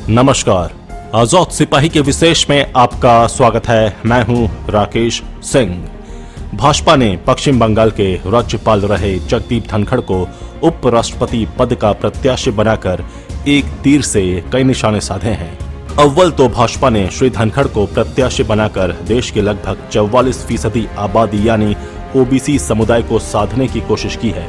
नमस्कार। आजाद सिपाही के विशेष में आपका स्वागत है। मैं हूं राकेश सिंह। भाजपा ने पश्चिम बंगाल के राज्यपाल रहे जगदीप धनखड़ को उपराष्ट्रपति पद का प्रत्याशी बनाकर एक तीर से कई निशाने साधे हैं। अव्वल तो भाजपा ने श्री धनखड़ को प्रत्याशी बनाकर देश के लगभग 44% आबादी यानी ओबीसी समुदाय को साधने की कोशिश की है।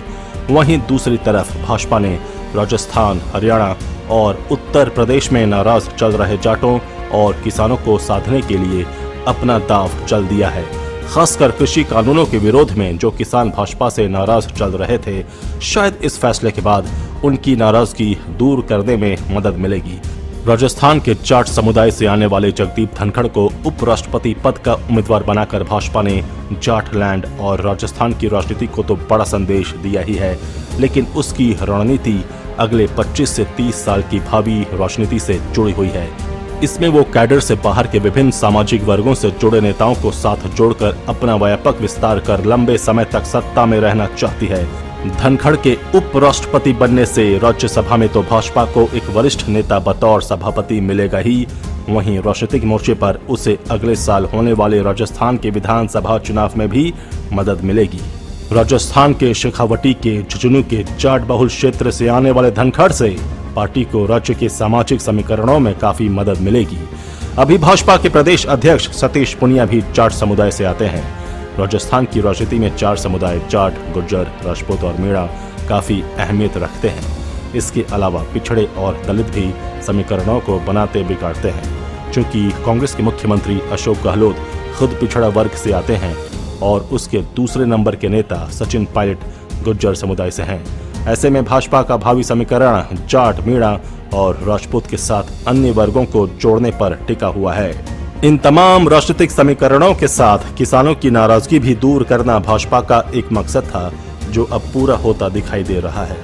वहीं दूसरी तरफ भाजपा ने राजस्थान, हरियाणा और उत्तर प्रदेश में नाराज चल रहे जाटों और किसानों को साधने के लिए अपना दांव चल दिया है। खासकर कृषि कानूनों के विरोध में जो किसान भाजपा से नाराज चल रहे थे, शायद इस फैसले के बाद उनकी नाराजगी दूर करने में मदद मिलेगी। राजस्थान के जाट समुदाय से आने वाले जगदीप धनखड़ को उपराष्ट्रपति पद का उम्मीदवार बनाकर भाजपा ने जाट लैंड और राजस्थान की राजनीति को तो बड़ा संदेश दिया ही है, लेकिन उसकी रणनीति अगले 25 से 30 साल की भावी राजनीति से जुड़ी हुई है। इसमें वो कैडर से बाहर के विभिन्न सामाजिक वर्गों से जुड़े नेताओं को साथ जोड़कर अपना व्यापक विस्तार कर लंबे समय तक सत्ता में रहना चाहती है। धनखड़ के उपराष्ट्रपति बनने से राज्यसभा में तो भाजपा को एक वरिष्ठ नेता बतौर सभापति मिलेगा ही, वहीं राजनीतिक मोर्चे पर उसे अगले साल होने वाले राजस्थान के विधानसभा चुनाव में भी मदद मिलेगी। राजस्थान के शेखावटी के झुंझुनू के जाट बहुल क्षेत्र से आने वाले धनखड़ से पार्टी को राज्य के सामाजिक समीकरणों में काफी मदद मिलेगी। अभी भाजपा के प्रदेश अध्यक्ष सतीश पुनिया भी जाट समुदाय से आते हैं। राजस्थान की राजनीति में 4 समुदाय जाट, गुर्जर, राजपूत और मीणा काफी अहमियत रखते हैं। इसके अलावा पिछड़े और दलित भी समीकरणों को बनाते बिगाड़ते हैं। चूंकि कांग्रेस के मुख्यमंत्री अशोक गहलोत खुद पिछड़ा वर्ग से आते हैं और उसके दूसरे नंबर के नेता सचिन पायलट गुर्जर समुदाय से हैं। ऐसे में भाजपा का भावी समीकरण जाट, मीणा और राजपूत के साथ अन्य वर्गों को जोड़ने पर टिका हुआ है। इन तमाम राजनीतिक समीकरणों के साथ किसानों की नाराजगी भी दूर करना भाजपा का एक मकसद था, जो अब पूरा होता दिखाई दे रहा है।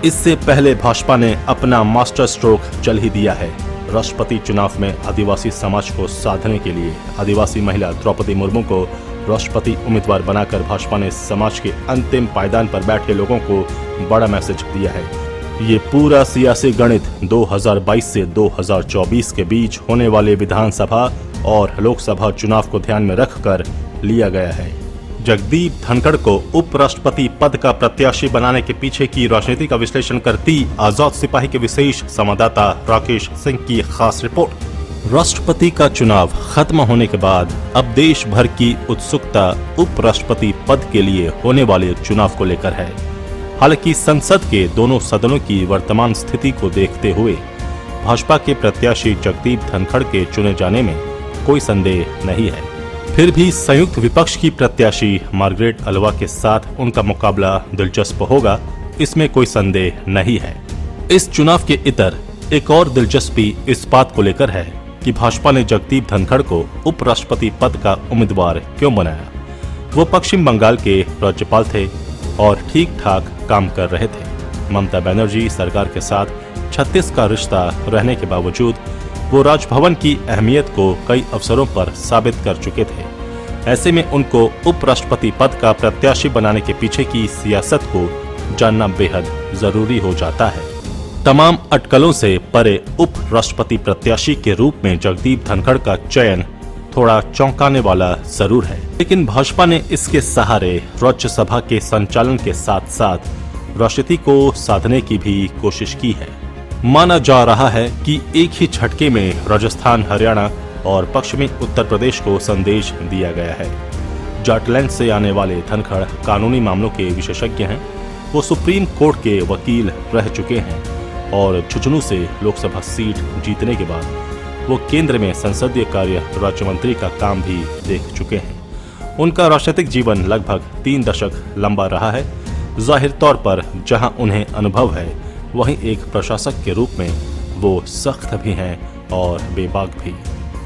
इससे पहले भाजपा ने अपना मास्टर स्ट्रोक चल ही दिया है। राष्ट्रपति चुनाव में आदिवासी समाज को साधने के लिए आदिवासी महिला द्रौपदी मुर्मू को राष्ट्रपति उम्मीदवार बनाकर भाजपा ने समाज के अंतिम पायदान पर बैठे लोगों को बड़ा मैसेज दिया है। ये पूरा सियासी गणित 2022 से 2024 के बीच होने वाले विधानसभा और लोकसभा चुनाव को ध्यान में रखकर लिया गया है। जगदीप धनखड़ को उपराष्ट्रपति पद का प्रत्याशी बनाने के पीछे की राजनीति का विश्लेषण करती आजाद सिपाही के विशेष संवाददाता राकेश सिंह की खास रिपोर्ट। राष्ट्रपति का चुनाव खत्म होने के बाद अब देश भर की उत्सुकता उपराष्ट्रपति पद के लिए होने वाले चुनाव को लेकर है। हालांकि संसद के दोनों सदनों की वर्तमान स्थिति को देखते हुए भाजपा के प्रत्याशी जगदीप धनखड़ के चुने जाने में कोई संदेह नहीं है। फिर भी संयुक्त विपक्ष की प्रत्याशी मार्गरेट अल्वा के साथ उनका मुकाबला दिलचस्प होगा, इसमें कोई संदेह नहीं है। इस चुनाव के इतर एक और दिलचस्पी इस बात को लेकर है कि भाजपा ने जगदीप धनखड़ को उपराष्ट्रपति पद का उम्मीदवार क्यों बनाया। वो पश्चिम बंगाल के राज्यपाल थे और ठीक ठाक काम कर रहे थे। ममता बनर्जी सरकार के साथ 36 का रिश्ता रहने के बावजूद वो राजभवन की अहमियत को कई अवसरों पर साबित कर चुके थे। ऐसे में उनको उपराष्ट्रपति पद का प्रत्याशी बनाने के पीछे की सियासत को जानना बेहद जरूरी हो जाता है। तमाम अटकलों से परे उपराष्ट्रपति प्रत्याशी के रूप में जगदीप धनखड़ का चयन थोड़ा चौंकाने वाला जरूर है, लेकिन भाजपा ने इसके सहारे राज्यसभा के संचालन के साथ साथ राजनीति को साधने की भी कोशिश की है। माना जा रहा है कि एक ही झटके में राजस्थान, हरियाणा और पश्चिमी उत्तर प्रदेश को संदेश दिया गया है। जाटलैंड से आने वाले धनखड़ कानूनी मामलों के विशेषज्ञ हैं। वो सुप्रीम कोर्ट के वकील रह चुके हैं और झुंझुनू से लोकसभा सीट जीतने के बाद वो केंद्र में संसदीय कार्य राज्य मंत्री का काम भी देख चुके हैं। उनका राजनीतिक जीवन लगभग 3 दशक लंबा रहा है। जाहिर तौर पर जहां उन्हें अनुभव है, वहीं एक प्रशासक के रूप में वो सख्त भी हैं और बेबाक भी।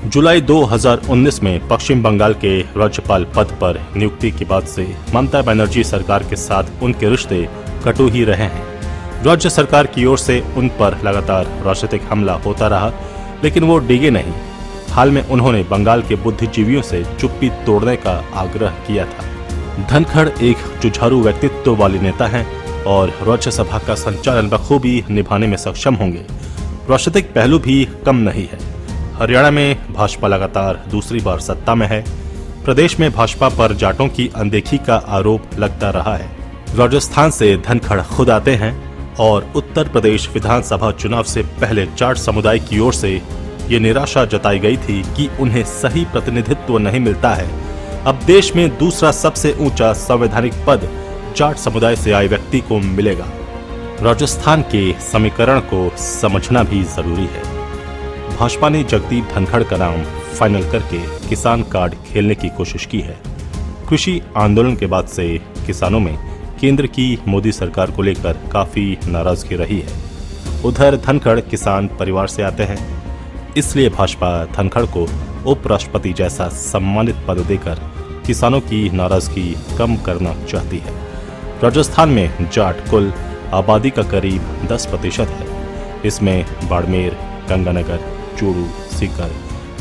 जुलाई 2019 में पश्चिम बंगाल के राज्यपाल पद पर नियुक्ति के बाद से ममता बनर्जी सरकार के साथ उनके रिश्ते कटु ही रहे हैं। राज्य सरकार की ओर से उन पर लगातार राजनीतिक हमला होता रहा, लेकिन वो डिगे नहीं। हाल में उन्होंने बंगाल के बुद्धिजीवियों से चुप्पी तोड़ने का आग्रह किया था। धनखड़ एक जुझारू व्यक्तित्व वाले नेता हैं और राज्यसभा का संचालन बखूबी निभाने में सक्षम होंगे। राजनीतिक पहलू भी कम नहीं है। हरियाणा में भाजपा लगातार दूसरी बार सत्ता में है। प्रदेश में भाजपा पर जाटों की अनदेखी का आरोप लगता रहा है। राजस्थान से धनखड़ खुद आते हैं और उत्तर प्रदेश विधानसभा चुनाव से पहले जाट समुदाय की ओर से ये निराशा जताई गई थी कि उन्हें सही प्रतिनिधित्व नहीं मिलता है। अब देश में दूसरा सबसे ऊंचा संवैधानिक पद जाट समुदाय से आए व्यक्ति को मिलेगा। राजस्थान के समीकरण को समझना भी जरूरी है। भाजपा ने जगदीप धनखड़ का नाम फाइनल करके किसान कार्ड खेलने की कोशिश की है। कृषि आंदोलन के बाद से किसानों में केंद्र की मोदी सरकार को लेकर काफी नाराजगी रही है। उधर धनखड़ किसान परिवार से आते हैं, इसलिए भाजपा धनखड़ को उपराष्ट्रपति जैसा सम्मानित पद देकर किसानों की नाराजगी कम करना चाहती है। राजस्थान में जाट कुल आबादी का करीब 10% है। इसमें बाड़मेर, गंगानगर, चूरू, सीकर,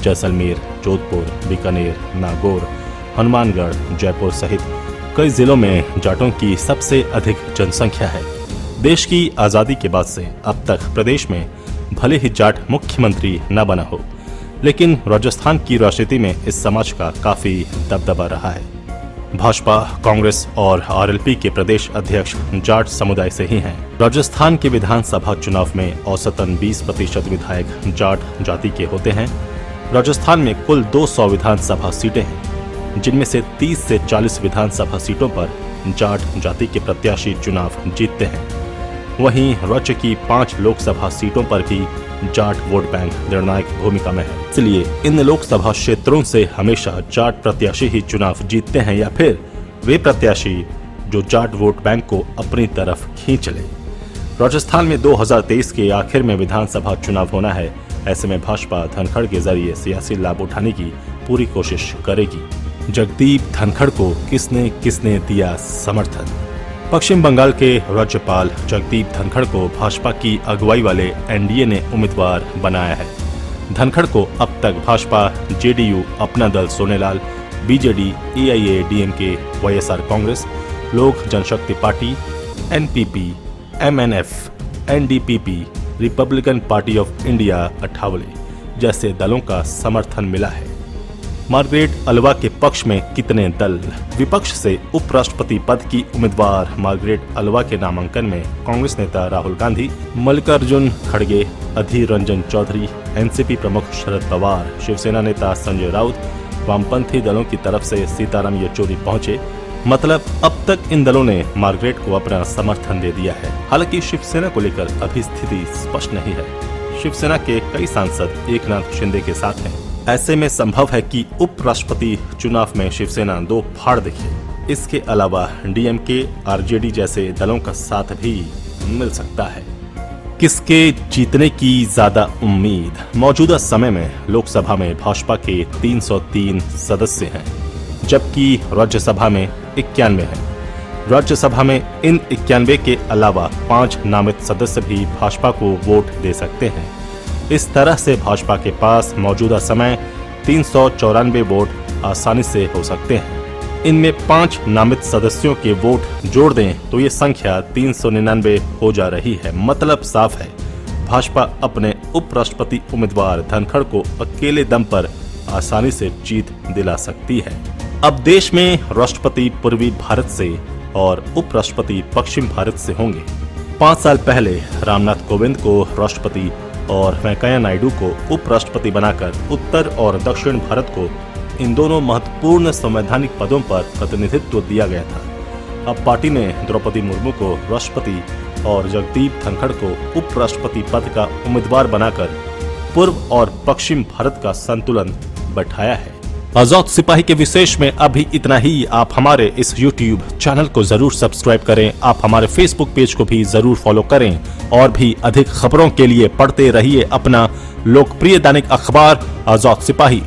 जैसलमेर, जोधपुर, बीकानेर, नागौर, हनुमानगढ़, जयपुर सहित कई जिलों में जाटों की सबसे अधिक जनसंख्या है। देश की आजादी के बाद से अब तक प्रदेश में भले ही जाट मुख्यमंत्री न बना हो, लेकिन राजस्थान की राजनीति में इस समाज का काफी दबदबा रहा है। भाजपा, कांग्रेस और आरएलपी के प्रदेश अध्यक्ष जाट समुदाय से ही हैं। राजस्थान के विधानसभा चुनाव में औसतन 20% विधायक जाट जाति के होते हैं। राजस्थान में कुल 200 विधानसभा सीटें हैं, जिनमें से 30 से 40 विधानसभा सीटों पर जाट जाति के प्रत्याशी चुनाव जीतते हैं। वहीं राज्य की 5 लोकसभा सीटों पर भी जाट वोट बैंक निर्णायक भूमिका में है। इसलिए इन लोकसभा क्षेत्रों से हमेशा जाट प्रत्याशी ही चुनाव जीतते हैं या फिर वे प्रत्याशी जो जाट वोट बैंक को अपनी तरफ खींच ले। राजस्थान में 2023 के आखिर में विधानसभा चुनाव होना है। ऐसे में भाजपा धनखड़ के जरिए सियासी लाभ उठाने की पूरी कोशिश करेगी। जगदीप धनखड़ को किसने किसने दिया समर्थन? पश्चिम बंगाल के राज्यपाल जगदीप धनखड़ को भाजपा की अगुवाई वाले एनडीए ने उम्मीदवार बनाया है। धनखड़ को अब तक Bhajpa, JDU, Apna Dal Sonelal, BJD, AIADMK, YSR Congress, Lok Janshakti party, NPP, MNF, NDPP, Republican party of India Athawale जैसे दलों का समर्थन मिला है। मार्गरेट अल्वा के पक्ष में कितने दल? विपक्ष से उपराष्ट्रपति पद की उम्मीदवार मार्गरेट अल्वा के नामांकन में कांग्रेस नेता राहुल गांधी, मल्लिकार्जुन खड़गे, अधीर रंजन चौधरी, एनसीपी प्रमुख शरद पवार, शिवसेना नेता संजय राउत, वामपंथी दलों की तरफ से सीताराम येचुरी पहुंचे। मतलब अब तक इन दलों ने मार्गरेट को अपना समर्थन दे दिया है। हालांकि शिवसेना को लेकर अभी स्थिति स्पष्ट नहीं है। शिवसेना के कई सांसद एकनाथ शिंदे के साथ हैं। ऐसे में संभव है कि उपराष्ट्रपति चुनाव में शिवसेना दो फाड़ दिखे। इसके अलावा डीएमके, आरजेडी जैसे दलों का साथ भी मिल सकता है। किसके जीतने की ज्यादा उम्मीद? मौजूदा समय में लोकसभा में भाजपा के 303 सदस्य हैं, जबकि राज्यसभा में 91 हैं। राज्यसभा में इन 91 के अलावा 5 नामित सदस्य भी भाजपा को वोट दे सकते हैं। इस तरह से भाजपा के पास मौजूदा समय 394 वोट आसानी से हो सकते हैं। इनमें 5 नामित सदस्यों के वोट जोड़ दें तो ये संख्या 399 हो जा रही है। मतलब साफ है, भाजपा अपने उपराष्ट्रपति उम्मीदवार धनखड़ को अकेले दम पर आसानी से जीत दिला सकती है। अब देश में राष्ट्रपति पूर्वी भारत से और उपराष्ट्रपति पश्चिम भारत से होंगे। 5 साल पहले रामनाथ कोविंद को राष्ट्रपति और वेंकैया नायडू को उपराष्ट्रपति बनाकर उत्तर और दक्षिण भारत को इन दोनों महत्वपूर्ण संवैधानिक पदों पर प्रतिनिधित्व दिया गया था। अब पार्टी ने द्रौपदी मुर्मू को राष्ट्रपति और जगदीप धनखड़ को उपराष्ट्रपति पद का उम्मीदवार बनाकर पूर्व और पश्चिम भारत का संतुलन बैठाया है। आजाद सिपाही के विशेष में अभी इतना ही। आप हमारे इस YouTube चैनल को जरूर सब्सक्राइब करें। आप हमारे Facebook पेज को भी जरूर फॉलो करें और भी अधिक खबरों के लिए पढ़ते रहिए अपना लोकप्रिय दैनिक अखबार आजाद सिपाही।